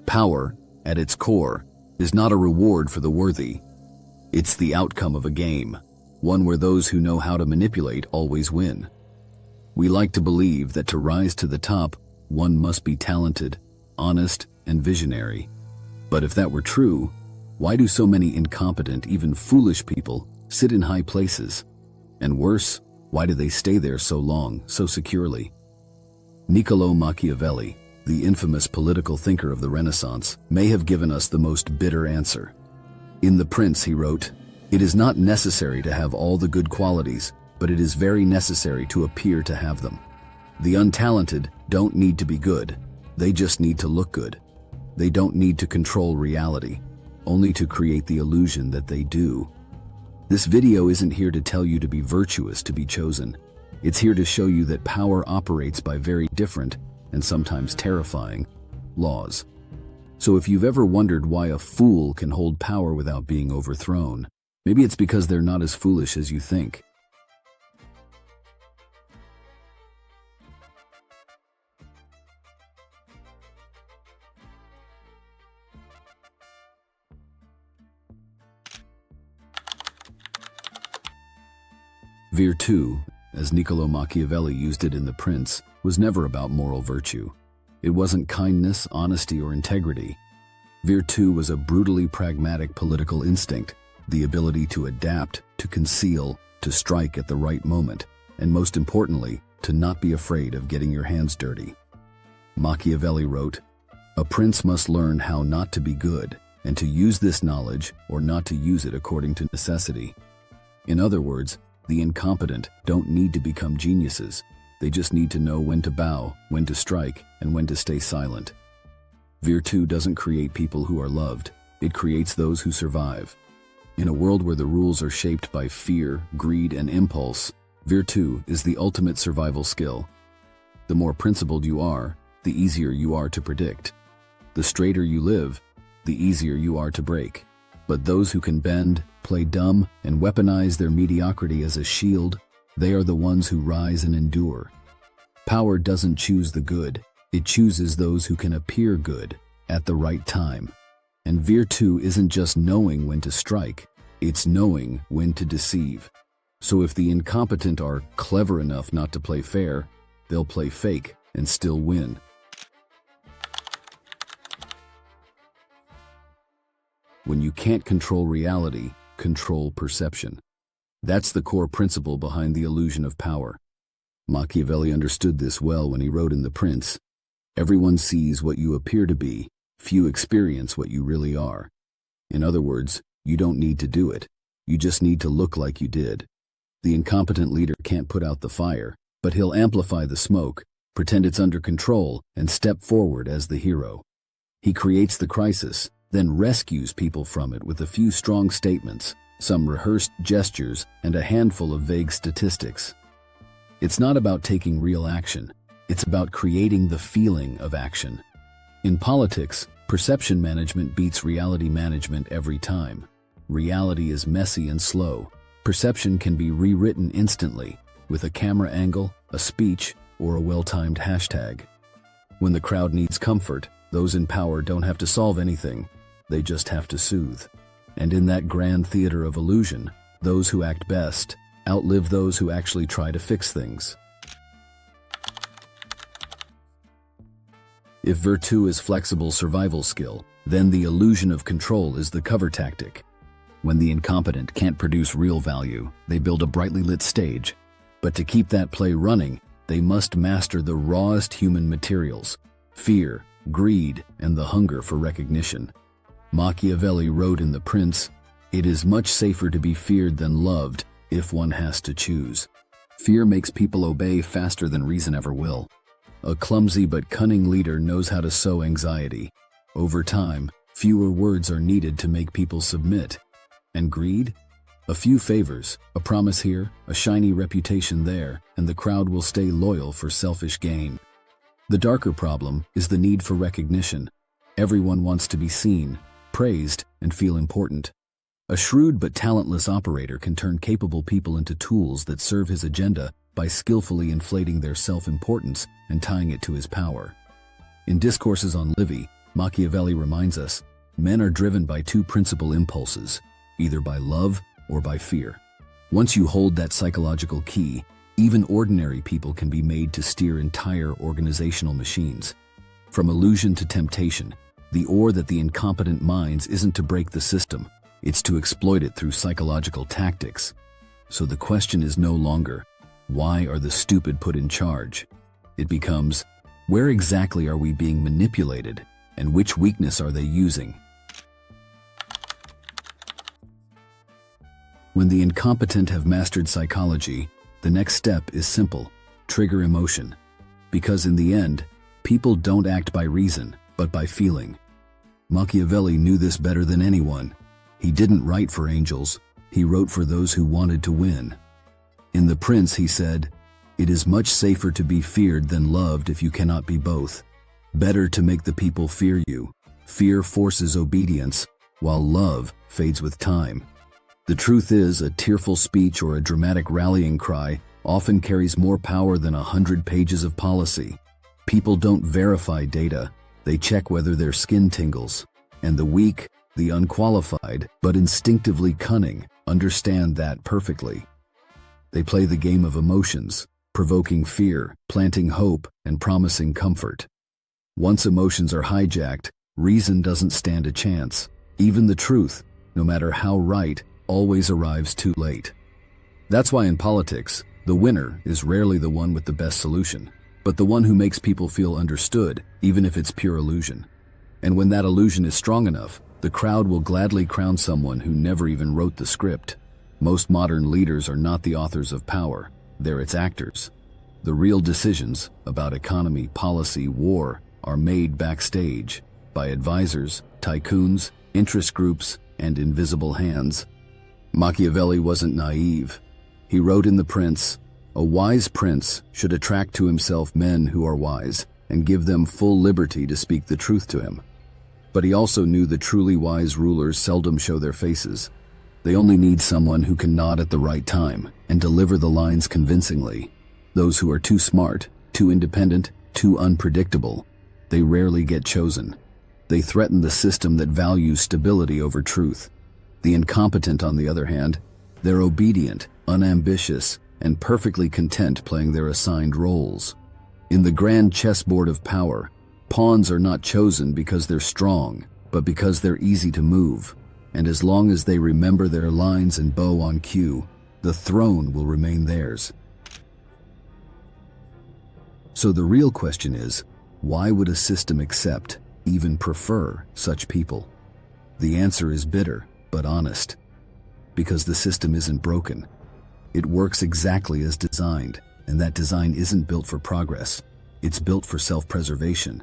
Power, at its core, is not a reward for the worthy. It's the outcome of a game, one where those who know how to manipulate always win. We like to believe that to rise to the top, one must be talented, honest, and visionary. But if that were true, why do so many incompetent, even foolish people sit in high places? And worse, why do they stay there so long, so securely? Niccolò Machiavelli, the infamous political thinker of the Renaissance, may have given us the most bitter answer. In The Prince, he wrote, "It is not necessary to have all the good qualities, but it is very necessary to appear to have them. The untalented don't need to be good, they just need to look good. They don't need to control reality, only to create the illusion that they do." This video isn't here to tell you to be virtuous to be chosen. It's here to show you that power operates by very different, and sometimes terrifying, laws. So if you've ever wondered why a fool can hold power without being overthrown, maybe it's because they're not as foolish as you think. Virtù, as Niccolò Machiavelli used it in The Prince, was never about moral virtue. It wasn't kindness, honesty, or integrity. Virtù was a brutally pragmatic political instinct, the ability to adapt, to conceal, to strike at the right moment, and most importantly, to not be afraid of getting your hands dirty. Machiavelli wrote, "A prince must learn how not to be good, and to use this knowledge or not to use it according to necessity." In other words, the incompetent don't need to become geniuses. They just need to know when to bow, when to strike, and when to stay silent. Virtù doesn't create people who are loved. It creates those who survive. In a world where the rules are shaped by fear, greed, and impulse, virtù is the ultimate survival skill. The more principled you are, the easier you are to predict. The straighter you live, the easier you are to break. But those who can bend, play dumb, and weaponize their mediocrity as a shield, they are the ones who rise and endure. Power doesn't choose the good, it chooses those who can appear good at the right time. And virtù isn't just knowing when to strike, it's knowing when to deceive. So if the incompetent are clever enough not to play fair, they'll play fake and still win. When you can't control reality, control perception. That's the core principle behind the illusion of power. Machiavelli understood this well when he wrote in The Prince, "Everyone sees what you appear to be, few experience what you really are." In other words, you don't need to do it. You just need to look like you did. The incompetent leader can't put out the fire, but he'll amplify the smoke, pretend it's under control, and step forward as the hero. He creates the crisis, then rescues people from it with a few strong statements, some rehearsed gestures, and a handful of vague statistics. It's not about taking real action. It's about creating the feeling of action. In politics, perception management beats reality management every time. Reality is messy and slow. Perception can be rewritten instantly, with a camera angle, a speech, or a well-timed hashtag. When the crowd needs comfort, those in power don't have to solve anything. They just have to soothe. And in that grand theater of illusion, those who act best outlive those who actually try to fix things. If virtù is flexible survival skill, then the illusion of control is the cover tactic. When the incompetent can't produce real value, they build a brightly lit stage. But to keep that play running, they must master the rawest human materials: fear, greed, and the hunger for recognition. Machiavelli wrote in The Prince, "It is much safer to be feared than loved if one has to choose." Fear makes people obey faster than reason ever will. A clumsy but cunning leader knows how to sow anxiety. Over time, fewer words are needed to make people submit. And greed? A few favors, a promise here, a shiny reputation there, and the crowd will stay loyal for selfish gain. The darker problem is the need for recognition. Everyone wants to be seen, praised, and feel important. A shrewd but talentless operator can turn capable people into tools that serve his agenda by skillfully inflating their self-importance and tying it to his power. In discourses on Livy, Machiavelli reminds us, men are driven by two principal impulses, either by love or by fear. Once you hold that psychological key, even ordinary people can be made to steer entire organizational machines. From illusion to temptation, the ore that the incompetent mines isn't to break the system, it's to exploit it through psychological tactics. So the question is no longer, why are the stupid put in charge? It becomes, where exactly are we being manipulated, and which weakness are they using? When the incompetent have mastered psychology, the next step is simple: trigger emotion. Because in the end, people don't act by reason, but by feeling. Machiavelli knew this better than anyone. He didn't write for angels, he wrote for those who wanted to win. In The Prince, he said, "It is much safer to be feared than loved if you cannot be both. Better to make the people fear you. Fear forces obedience, while love fades with time." The truth is, a tearful speech or a dramatic rallying cry often carries more power than 100 pages of policy. People don't verify data, they check whether their skin tingles. And the weak, the unqualified, but instinctively cunning, understand that perfectly. They play the game of emotions, provoking fear, planting hope, and promising comfort. Once emotions are hijacked, reason doesn't stand a chance. Even the truth, no matter how right, always arrives too late. That's why in politics, the winner is rarely the one with the best solution, but the one who makes people feel understood, even if it's pure illusion. And when that illusion is strong enough, the crowd will gladly crown someone who never even wrote the script. Most modern leaders are not the authors of power, they're its actors. The real decisions about economy, policy, war are made backstage by advisors, tycoons, interest groups, and invisible hands. Machiavelli wasn't naive. He wrote in The Prince, "A wise prince should attract to himself men who are wise and give them full liberty to speak the truth to him." But he also knew the truly wise rulers seldom show their faces. They only need someone who can nod at the right time and deliver the lines convincingly. Those who are too smart, too independent, too unpredictable, they rarely get chosen. They threaten the system that values stability over truth. The incompetent, on the other hand, they're obedient, unambitious, and perfectly content playing their assigned roles. In the grand chessboard of power, pawns are not chosen because they're strong, but because they're easy to move. And as long as they remember their lines and bow on cue, the throne will remain theirs. So the real question is, why would a system accept, even prefer, such people? The answer is bitter, but honest. Because the system isn't broken. It works exactly as designed, and that design isn't built for progress. It's built for self-preservation.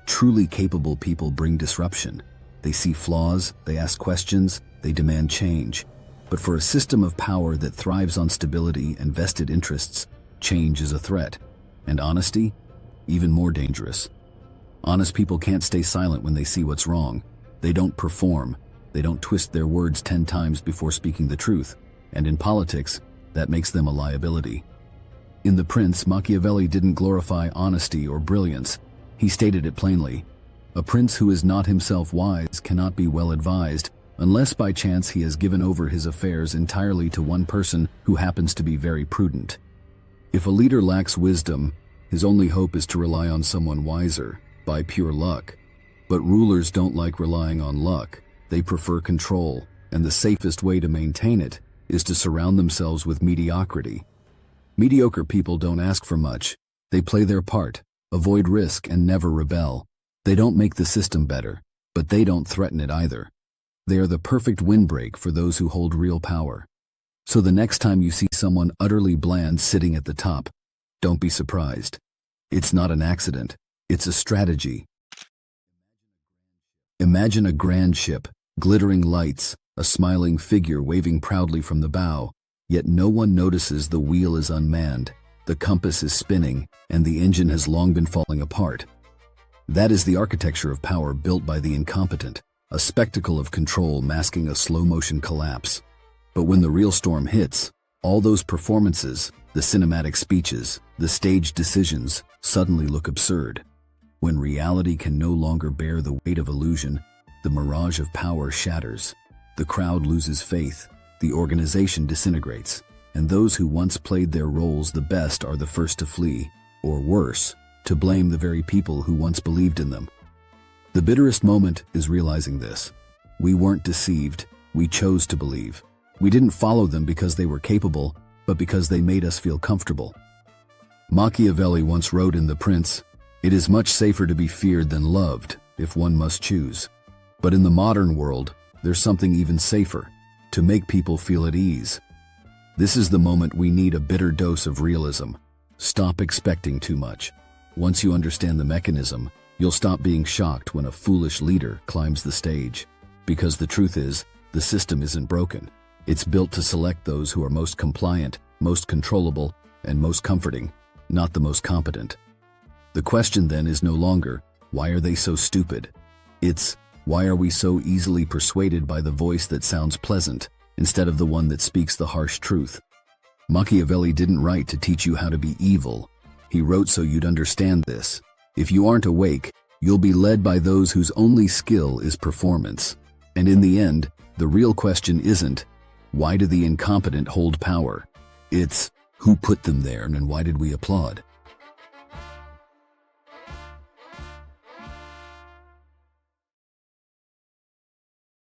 Truly capable people bring disruption. They see flaws, they ask questions, they demand change. But for a system of power that thrives on stability and vested interests, change is a threat. And honesty? Even more dangerous. Honest people can't stay silent when they see what's wrong. They don't perform. They don't twist their words 10 times before speaking the truth. And in politics, that makes them a liability. In The Prince, Machiavelli didn't glorify honesty or brilliance. He stated it plainly. A prince who is not himself wise cannot be well advised, unless by chance he has given over his affairs entirely to one person who happens to be very prudent. If a leader lacks wisdom, his only hope is to rely on someone wiser, by pure luck. But rulers don't like relying on luck. They prefer control, and the safest way to maintain it is to surround themselves with mediocrity. Mediocre people don't ask for much. They play their part, avoid risk, and never rebel. They don't make the system better, but they don't threaten it either. They are the perfect windbreak for those who hold real power. So the next time you see someone utterly bland sitting at the top, don't be surprised. It's not an accident. It's a strategy. Imagine a grand ship, glittering lights, a smiling figure waving proudly from the bow, yet no one notices the wheel is unmanned, the compass is spinning, and the engine has long been falling apart. That is the architecture of power built by the incompetent, a spectacle of control masking a slow-motion collapse. But when the real storm hits, all those performances, the cinematic speeches, the staged decisions, suddenly look absurd. When reality can no longer bear the weight of illusion, the mirage of power shatters. The crowd loses faith, the organization disintegrates, and those who once played their roles the best are the first to flee, or worse, to blame the very people who once believed in them. The bitterest moment is realizing this. We weren't deceived, we chose to believe. We didn't follow them because they were capable, but because they made us feel comfortable. Machiavelli once wrote in The Prince, "It is much safer to be feared than loved, if one must choose." But in the modern world, there's something even safer, to make people feel at ease. This is the moment we need a bitter dose of realism. Stop expecting too much. Once you understand the mechanism, you'll stop being shocked when a foolish leader climbs the stage. Because the truth is, the system isn't broken. It's built to select those who are most compliant, most controllable, and most comforting, not the most competent. The question then is no longer, why are they so stupid? It's, why are we so easily persuaded by the voice that sounds pleasant, instead of the one that speaks the harsh truth? Machiavelli didn't write to teach you how to be evil. He wrote so you'd understand this. If you aren't awake, you'll be led by those whose only skill is performance. And in the end, the real question isn't, why do the incompetent hold power? It's, who put them there and why did we applaud?